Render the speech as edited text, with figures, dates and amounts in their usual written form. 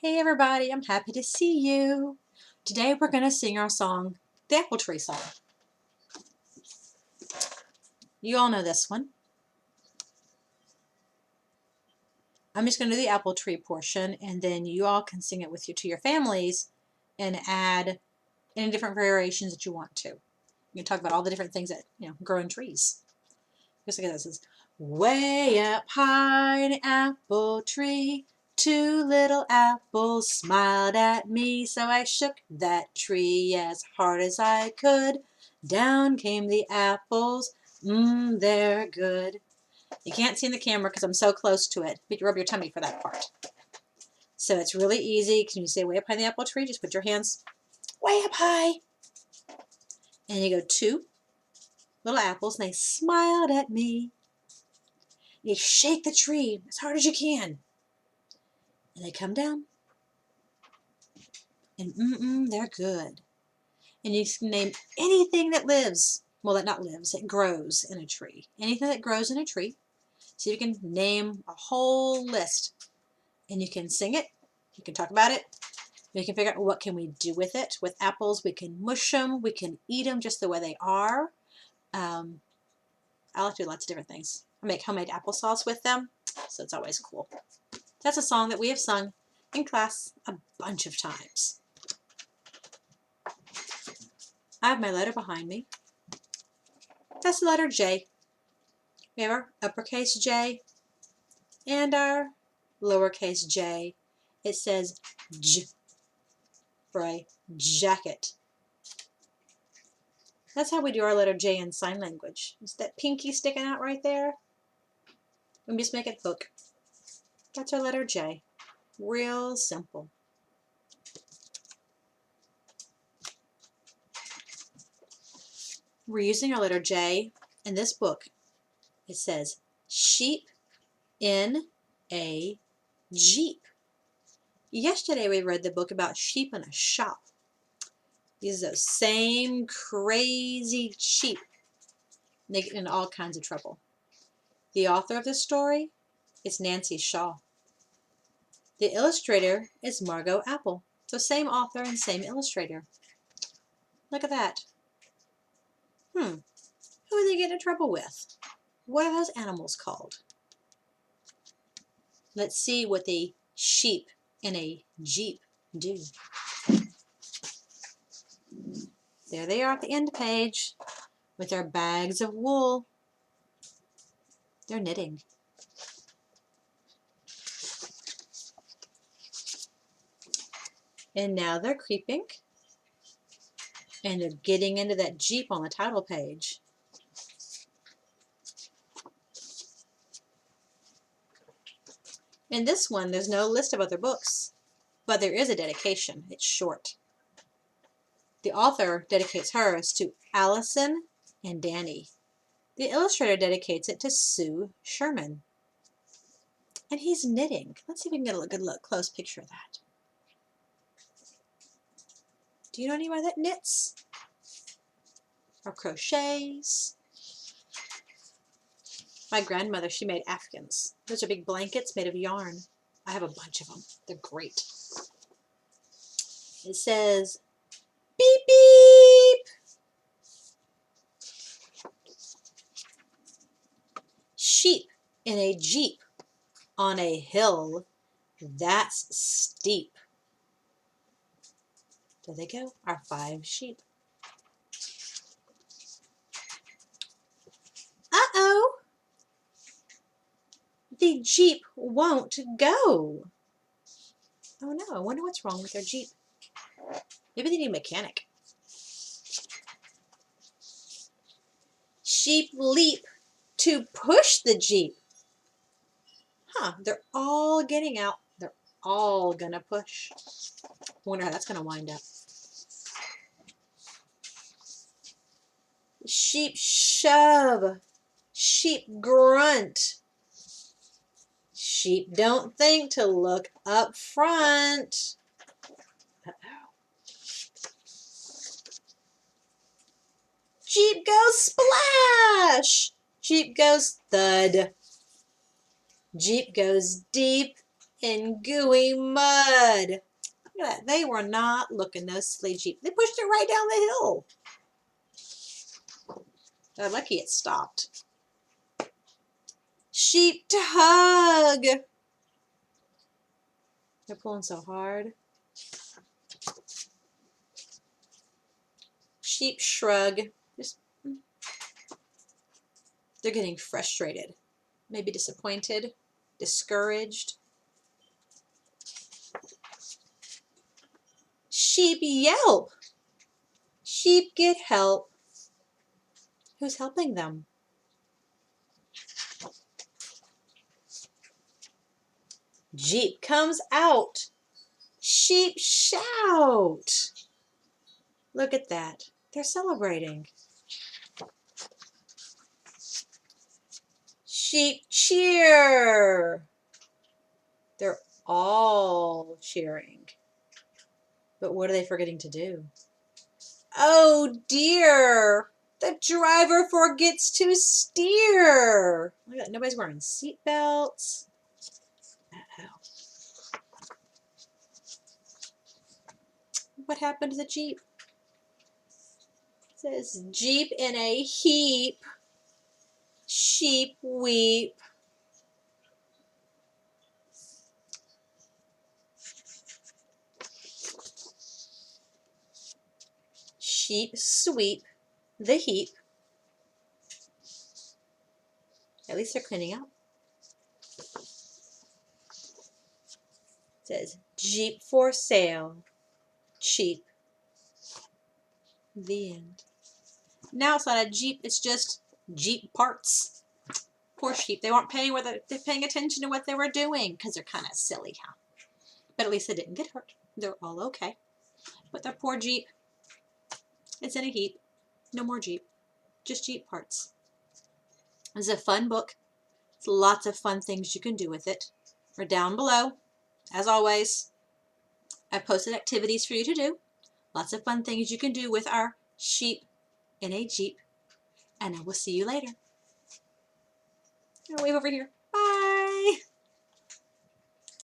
Hey everybody, I'm happy to see you. Today we're going to sing our song, the Apple Tree Song. You all know this one. I'm just going to do the apple tree portion, and then you all can sing it with you to your families and add any different variations that you want to. You can talk about all the different things that grow in trees. Just look at this. It says, way up high in an apple tree, two little apples smiled at me, so I shook that tree as hard as I could. Down came the apples, they're good. You can't see in the camera because I'm so close to it, but you rub your tummy for that part. So it's really easy. Can you say way up high in the apple tree? Just put your hands way up high. And you go two little apples, and they smiled at me. You shake the tree as hard as you can. And they come down. And they're good. And you can name anything that lives. Well, that not lives, it grows in a tree. Anything that grows in a tree. So you can name a whole list. And you can sing it. You can talk about it. You can figure out what can we do with it. With apples, we can mush them. We can eat them just the way they are. I like to do lots of different things. I make homemade applesauce with them. So it's always cool. That's a song that we have sung in class a bunch of times. I have my letter behind me. That's the letter J. We have our uppercase J and our lowercase j. It says J for a jacket. That's how we do our letter J in sign language. It's that pinky sticking out right there. And just make it hook. That's our letter J. Real simple. We're using our letter J in this book. It says sheep in a Jeep. Yesterday we read the book about sheep in a shop. These are those same crazy sheep. They get into all kinds of trouble. The author of this story is Nancy Shaw. The illustrator is Margot Apple. So same author and same illustrator. Look at that. Who are they getting in trouble with? What are those animals called? Let's see what the sheep in a Jeep do. There they are at the end page with their bags of wool. They're knitting. And now they're creeping. And they're getting into that Jeep on the title page. In this one, there's no list of other books, but there is a dedication. It's short. The author dedicates hers to Allison and Danny. The illustrator dedicates it to Sue Sherman. And he's knitting. Let's see if we can get a good close picture of that. Do you know anybody that knits? Or crochets? My grandmother, she made afghans. Those are big blankets made of yarn. I have a bunch of them. They're great. It says, beep, beep. Sheep in a Jeep on a hill. That's steep. There they go, our 5 sheep. Uh-oh. The Jeep won't go. Oh no, I wonder what's wrong with their Jeep. Maybe they need a mechanic. Sheep leap to push the Jeep. They're all getting out. They're all gonna push. Wonder how that's gonna wind up. Sheep shove. Sheep grunt. Sheep don't think to look up front. Uh-oh. Jeep goes splash. Jeep goes thud. Jeep goes deep in gooey mud. Look at that. They were not looking, those silly Jeep. They pushed it right down the hill. They're lucky it stopped. Sheep to hug. They're pulling so hard. Sheep shrug. They're getting frustrated, maybe disappointed, discouraged. Sheep yelp. Sheep get help. Who's helping them? Jeep comes out. Sheep shout. Look at that. They're celebrating. Sheep cheer. They're all cheering. But what are they forgetting to do? Oh dear. The driver forgets to steer. Look at that. Nobody's wearing seat belts. What happened to the Jeep? It says Jeep in a heap. Sheep weep. Sheep sweep the heap. At least they're cleaning up. It says Jeep for sale. Cheap. The end. Now it's not a Jeep, it's just Jeep parts. Poor sheep. They weren't paying they're paying attention to what they were doing because they're kind of silly, huh? But at least they didn't get hurt. They're all okay. But their poor Jeep, it's in a heap. No more Jeep. Just Jeep parts. It's a fun book. It's lots of fun things you can do with it. Or down below, as always, I've posted activities for you to do. Lots of fun things you can do with our sheep in a Jeep. And I will see you later. I'll wave over here. Bye.